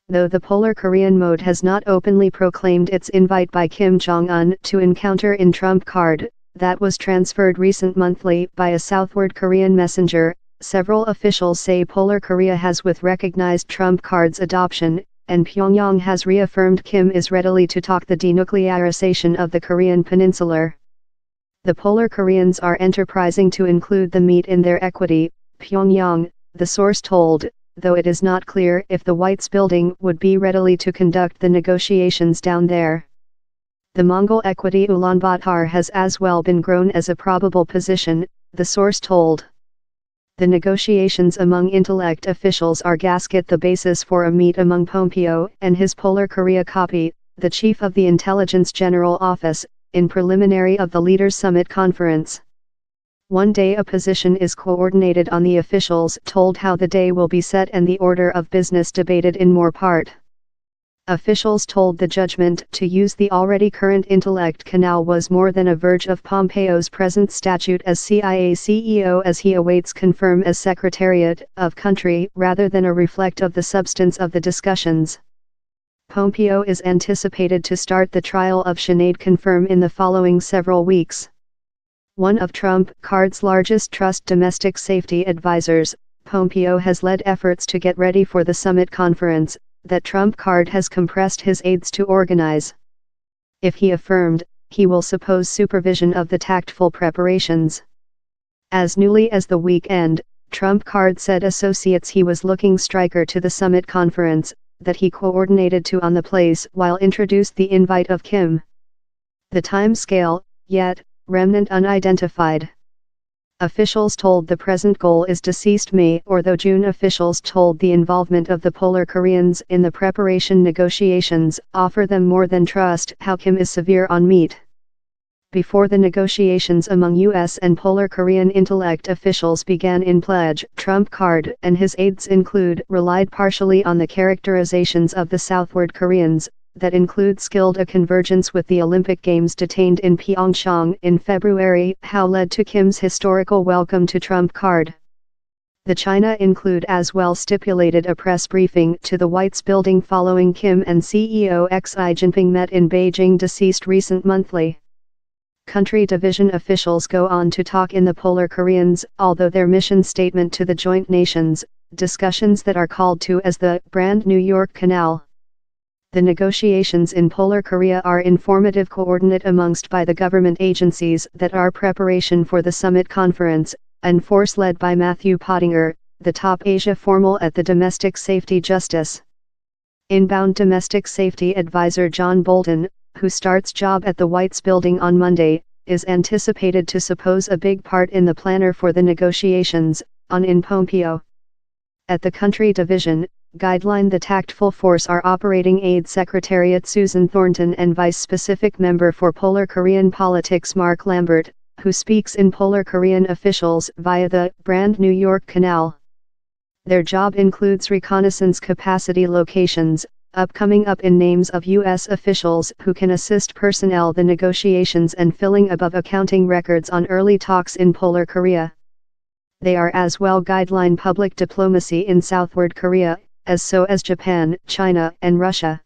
though the Polar Korean mode has not openly proclaimed its invite by Kim Jong Un to encounter in Trump card, that was transferred recent monthly by a southward Korean messenger. Several officials say Polar Korea has with recognized Trump card's adoption, and Pyongyang has reaffirmed Kim is ready to talk the denuclearization of the Korean peninsula. The Polar Koreans are enterprising to include the meet in their equity, Pyongyang, the source told, though it is not clear if the White's building would be ready to conduct the negotiations down there. The Mongol equity Ulaanbaatar has as well been grown as a probable position, the source told. The negotiations among intellect officials are gasket the basis for a meet among Pompeo and his Polar Korea copy, the chief of the Intelligence General Office, in preliminary of the Leaders' Summit Conference. One day a position is coordinated on the officials told how the day will be set and the order of business debated in more part. Officials told the judgment to use the already current intellect canal was more than a verge of Pompeo's present statute as CIA CEO as he awaits confirm as Secretariat of Country rather than a reflect of the substance of the discussions. Pompeo is anticipated to start the trial of Sinead confirm in the following several weeks. One of Trump card's largest trust domestic safety advisors, Pompeo has led efforts to get ready for the summit conference that Trump card has compressed his aides to organize. If he affirmed, he will suppose supervision of the tactful preparations. As newly as the weekend, Trump card said associates he was looking striker to the summit conference, that he coordinated to on the place while introduced the invite of Kim. The time scale, yet, remnant unidentified. Officials told the present goal is deceased May or though June. Officials told the involvement of the Polar Koreans in the preparation negotiations offer them more than trust how Kim is severe on meat. Before the negotiations among U.S. and Polar Korean intellect officials began in pledge, Trump card and his aides relied partially on the characterizations of the southward Koreans, that include skilled a convergence with the Olympic Games detained in Pyeongchang in February, how led to Kim's historical welcome to Trump card. The China include as well stipulated a press briefing to the White's building following Kim and CEO Xi Jinping met in Beijing deceased recent monthly. Country division officials go on to talk in the Polar Koreans, although their mission statement to the joint nations, discussions that are called to as the Brand New York Canal. The negotiations in Polar Korea are informative coordinate amongst by the government agencies that are preparation for the summit conference, and force led by Matthew Pottinger, the top Asia formal at the Domestic Safety Justice. Inbound Domestic Safety Advisor John Bolton, who starts job at the White's building on Monday, is anticipated to suppose a big part in the planner for the negotiations, on in Pompeo. At the country division, guideline the tactful force are operating aide Secretariat Susan Thornton and Vice Specific Member for Polar Korean Politics Mark Lambert, who speaks in Polar Korean officials via the Brand New York Canal. Their job includes reconnaissance capacity locations, upcoming up in names of U.S. officials who can assist personnel the negotiations and filling above accounting records on early talks in Polar Korea. They are as well guideline public diplomacy in southward Korea, as so as Japan, China and Russia.